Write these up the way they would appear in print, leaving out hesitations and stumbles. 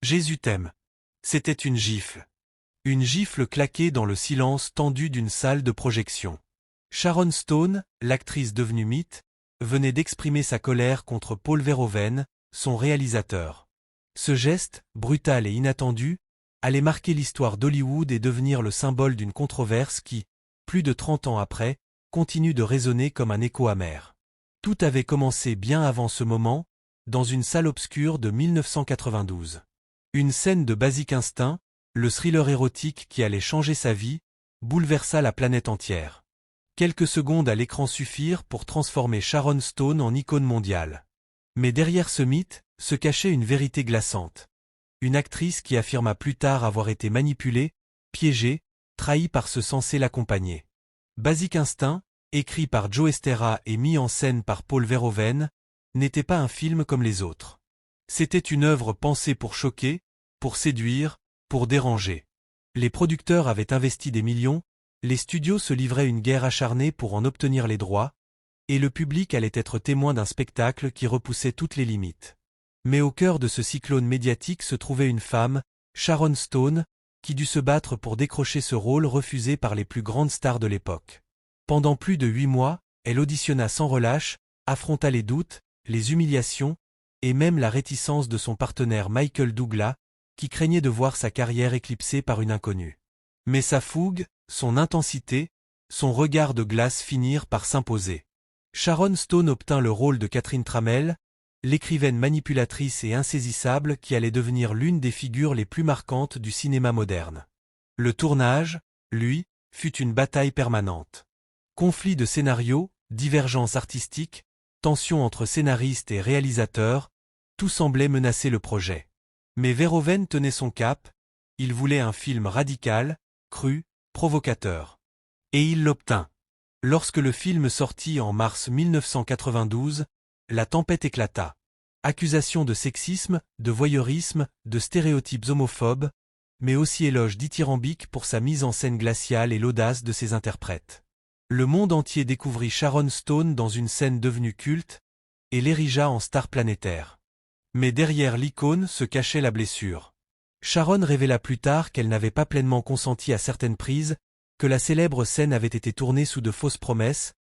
Jésus t'aime. C'était une gifle. Une gifle claquée dans le silence tendu d'une salle de projection. Sharon Stone, l'actrice devenue mythe, venait d'exprimer sa colère contre Paul Verhoeven, son réalisateur. Ce geste, brutal et inattendu, allait marquer l'histoire d'Hollywood et devenir le symbole d'une controverse qui, plus de 30 ans après, continue de résonner comme un écho amer. Tout avait commencé bien avant ce moment, dans une salle obscure de 1992. Une scène de Basic Instinct, le thriller érotique qui allait changer sa vie, bouleversa la planète entière. Quelques secondes à l'écran suffirent pour transformer Sharon Stone en icône mondiale. Mais derrière ce mythe, se cachait une vérité glaçante. Une actrice qui affirma plus tard avoir été manipulée, piégée, trahie par ceux censés l'accompagner. Basic Instinct, écrit par Joe Estera et mis en scène par Paul Verhoeven, n'était pas un film comme les autres. C'était une œuvre pensée pour choquer, pour séduire, pour déranger. Les producteurs avaient investi des millions, les studios se livraient une guerre acharnée pour en obtenir les droits, et le public allait être témoin d'un spectacle qui repoussait toutes les limites. Mais au cœur de ce cyclone médiatique se trouvait une femme, Sharon Stone, qui dut se battre pour décrocher ce rôle refusé par les plus grandes stars de l'époque. Pendant plus de 8 mois, elle auditionna sans relâche, affronta les doutes, les humiliations, et même la réticence de son partenaire Michael Douglas, qui craignait de voir sa carrière éclipsée par une inconnue. Mais sa fougue, son intensité, son regard de glace finirent par s'imposer. Sharon Stone obtint le rôle de Catherine Tramell, l'écrivaine manipulatrice et insaisissable qui allait devenir l'une des figures les plus marquantes du cinéma moderne. Le tournage, lui, fut une bataille permanente. Conflits de scénarios, divergences artistiques, tensions entre scénaristes et réalisateurs, tout semblait menacer le projet. Mais Verhoeven tenait son cap, il voulait un film radical, cru, provocateur. Et il l'obtint. Lorsque le film sortit en mars 1992, la tempête éclata. Accusations de sexisme, de voyeurisme, de stéréotypes homophobes, mais aussi éloges dithyrambiques pour sa mise en scène glaciale et l'audace de ses interprètes. Le monde entier découvrit Sharon Stone dans une scène devenue culte, et l'érigea en star planétaire. Mais derrière l'icône se cachait la blessure. Sharon révéla plus tard qu'elle n'avait pas pleinement consenti à certaines prises, que la célèbre scène avait été tournée sous de fausses promesses,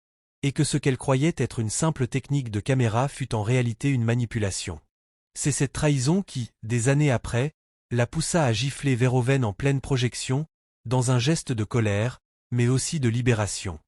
et que ce qu'elle croyait être une simple technique de caméra fut en réalité une manipulation. C'est cette trahison qui, des années après, la poussa à gifler Verhoeven en pleine projection, dans un geste de colère, mais aussi de libération.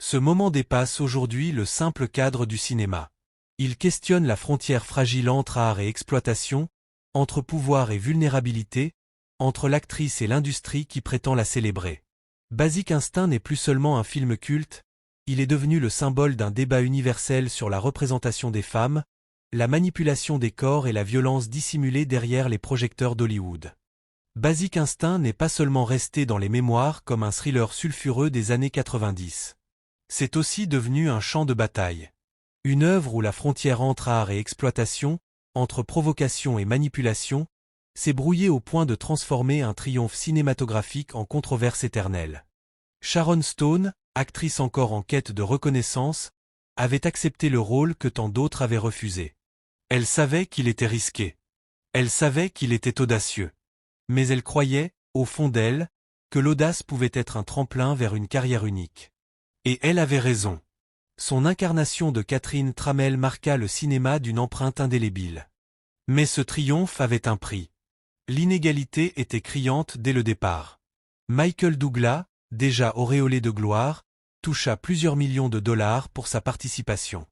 Ce moment dépasse aujourd'hui le simple cadre du cinéma. Il questionne la frontière fragile entre art et exploitation, entre pouvoir et vulnérabilité, entre l'actrice et l'industrie qui prétend la célébrer. Basic Instinct n'est plus seulement un film culte, il est devenu le symbole d'un débat universel sur la représentation des femmes, la manipulation des corps et la violence dissimulée derrière les projecteurs d'Hollywood. Basic Instinct n'est pas seulement resté dans les mémoires comme un thriller sulfureux des années 90. C'est aussi devenu un champ de bataille. Une œuvre où la frontière entre art et exploitation, entre provocation et manipulation, s'est brouillée au point de transformer un triomphe cinématographique en controverse éternelle. Sharon Stone, actrice encore en quête de reconnaissance, avait accepté le rôle que tant d'autres avaient refusé. Elle savait qu'il était risqué. Elle savait qu'il était audacieux. Mais elle croyait, au fond d'elle, que l'audace pouvait être un tremplin vers une carrière unique. Et elle avait raison. Son incarnation de Catherine Tramell marqua le cinéma d'une empreinte indélébile. Mais ce triomphe avait un prix. L'inégalité était criante dès le départ. Michael Douglas, déjà auréolé de gloire, toucha plusieurs millions de dollars pour sa participation.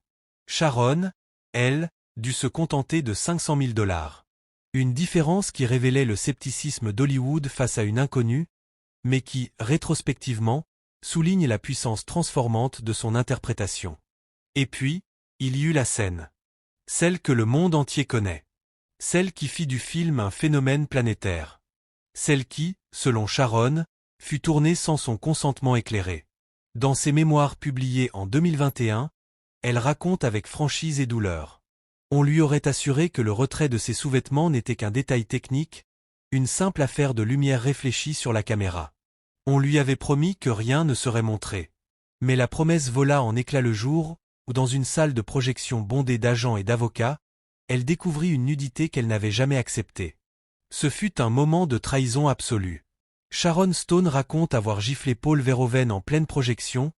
Sharon, elle, dut se contenter de 500 000 dollars. Une différence qui révélait le scepticisme d'Hollywood face à une inconnue, mais qui, rétrospectivement, souligne la puissance transformante de son interprétation. Et puis, il y eut la scène. Celle que le monde entier connaît. Celle qui fit du film un phénomène planétaire. Celle qui, selon Sharon, fut tournée sans son consentement éclairé. Dans ses mémoires publiées en 2021, elle raconte avec franchise et douleur. On lui aurait assuré que le retrait de ses sous-vêtements n'était qu'un détail technique, une simple affaire de lumière réfléchie sur la caméra. On lui avait promis que rien ne serait montré. Mais la promesse vola en éclats le jour, où dans une salle de projection bondée d'agents et d'avocats, elle découvrit une nudité qu'elle n'avait jamais acceptée. Ce fut un moment de trahison absolue. Sharon Stone raconte avoir giflé Paul Verhoeven en pleine projection,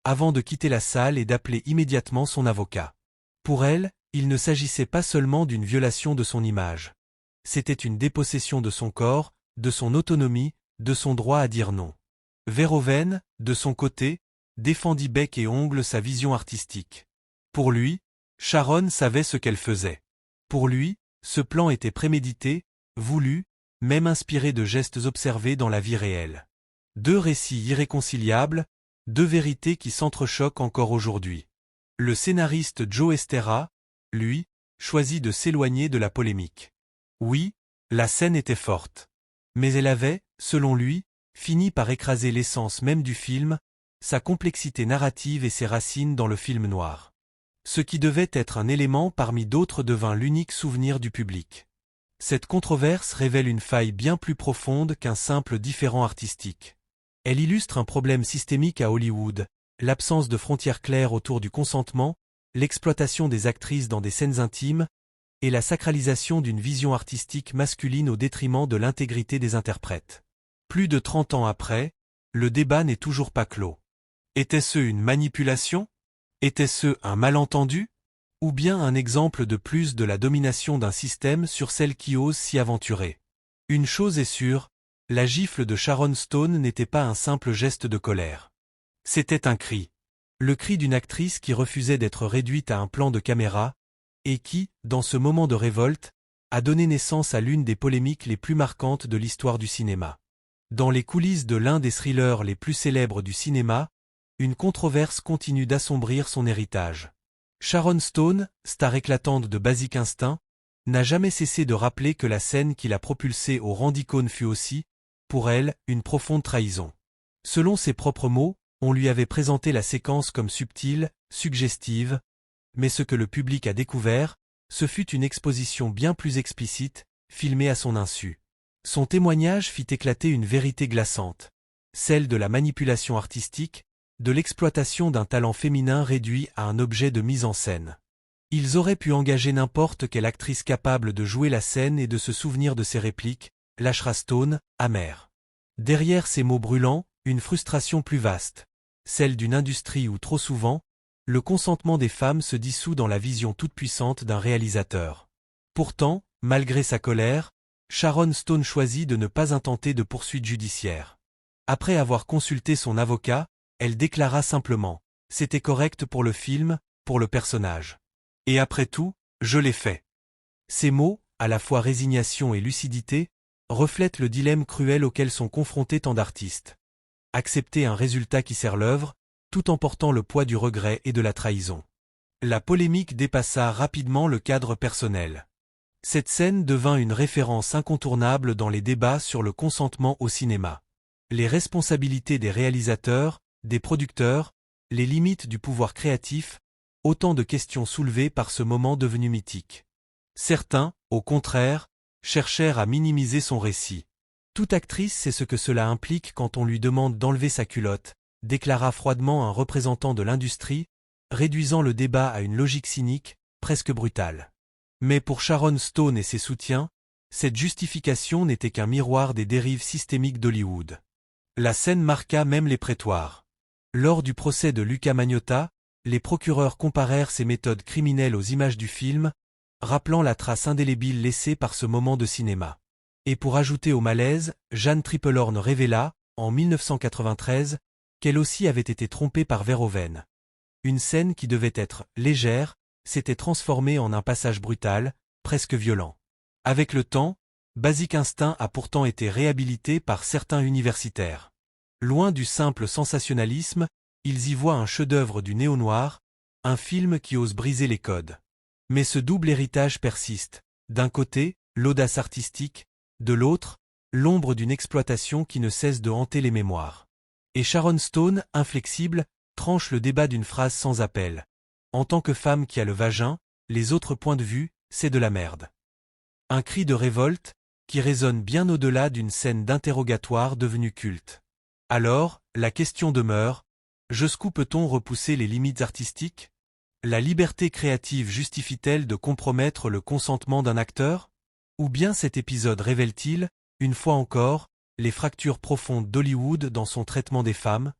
avant de quitter la salle et d'appeler immédiatement son avocat. Pour elle, il ne s'agissait pas seulement d'une violation de son image. C'était une dépossession de son corps, de son autonomie, de son droit à dire non. Verhoeven, de son côté, défendit bec et ongles sa vision artistique. Pour lui, Sharon savait ce qu'elle faisait. Pour lui, ce plan était prémédité, voulu, même inspiré de gestes observés dans la vie réelle. Deux récits irréconciliables, deux vérités qui s'entrechoquent encore aujourd'hui. Le scénariste Joe Estera, lui, choisit de s'éloigner de la polémique. Oui, la scène était forte. Mais elle avait, selon lui, fini par écraser l'essence même du film, sa complexité narrative et ses racines dans le film noir. Ce qui devait être un élément parmi d'autres devint l'unique souvenir du public. Cette controverse révèle une faille bien plus profonde qu'un simple différend artistique. Elle illustre un problème systémique à Hollywood, l'absence de frontières claires autour du consentement, l'exploitation des actrices dans des scènes intimes, et la sacralisation d'une vision artistique masculine au détriment de l'intégrité des interprètes. Plus de 30 ans après, le débat n'est toujours pas clos. Était-ce une manipulation? Était-ce un malentendu? Ou bien un exemple de plus de la domination d'un système sur celle qui ose s'y aventurer? Une chose est sûre, la gifle de Sharon Stone n'était pas un simple geste de colère. C'était un cri. Le cri d'une actrice qui refusait d'être réduite à un plan de caméra, et qui, dans ce moment de révolte, a donné naissance à l'une des polémiques les plus marquantes de l'histoire du cinéma. Dans les coulisses de l'un des thrillers les plus célèbres du cinéma, une controverse continue d'assombrir son héritage. Sharon Stone, star éclatante de Basic Instinct, n'a jamais cessé de rappeler que la scène qui l'a propulsée au rang d'icône fut aussi, pour elle, une profonde trahison. Selon ses propres mots, on lui avait présenté la séquence comme subtile, suggestive, mais ce que le public a découvert, ce fut une exposition bien plus explicite, filmée à son insu. Son témoignage fit éclater une vérité glaçante, celle de la manipulation artistique, de l'exploitation d'un talent féminin réduit à un objet de mise en scène. Ils auraient pu engager n'importe quelle actrice capable de jouer la scène et de se souvenir de ses répliques, lâchera Stone, amère. Derrière ces mots brûlants, une frustration plus vaste, celle d'une industrie où trop souvent, le consentement des femmes se dissout dans la vision toute-puissante d'un réalisateur. Pourtant, malgré sa colère, Sharon Stone choisit de ne pas intenter de poursuite judiciaire. Après avoir consulté son avocat, elle déclara simplement « C'était correct pour le film, pour le personnage. Et après tout, je l'ai fait ». Ces mots, à la fois résignation et lucidité, reflètent le dilemme cruel auquel sont confrontés tant d'artistes. Accepter un résultat qui sert l'œuvre, tout en portant le poids du regret et de la trahison. La polémique dépassa rapidement le cadre personnel. Cette scène devint une référence incontournable dans les débats sur le consentement au cinéma. Les responsabilités des réalisateurs, des producteurs, les limites du pouvoir créatif, autant de questions soulevées par ce moment devenu mythique. Certains, au contraire, cherchèrent à minimiser son récit. Toute actrice sait ce que cela implique quand on lui demande d'enlever sa culotte, déclara froidement un représentant de l'industrie, réduisant le débat à une logique cynique, presque brutale. Mais pour Sharon Stone et ses soutiens, cette justification n'était qu'un miroir des dérives systémiques d'Hollywood. La scène marqua même les prétoires. Lors du procès de Luca Magnotta, les procureurs comparèrent ces méthodes criminelles aux images du film, rappelant la trace indélébile laissée par ce moment de cinéma. Et pour ajouter au malaise, Jeanne Tripplehorn révéla, en 1993, qu'elle aussi avait été trompée par Verhoeven. Une scène qui devait être légère, s'était transformée en un passage brutal, presque violent. Avec le temps, Basic Instinct a pourtant été réhabilité par certains universitaires. Loin du simple sensationnalisme, ils y voient un chef-d'œuvre du néo-noir, un film qui ose briser les codes. Mais ce double héritage persiste. D'un côté, l'audace artistique, de l'autre, l'ombre d'une exploitation qui ne cesse de hanter les mémoires. Et Sharon Stone, inflexible, tranche le débat d'une phrase sans appel. En tant que femme qui a le vagin, les autres points de vue, c'est de la merde. Un cri de révolte, qui résonne bien au-delà d'une scène d'interrogatoire devenue culte. Alors, la question demeure, jusqu'où peut-on repousser les limites artistiques? La liberté créative justifie-t-elle de compromettre le consentement d'un acteur? Ou bien cet épisode révèle-t-il, une fois encore, les fractures profondes d'Hollywood dans son traitement des femmes?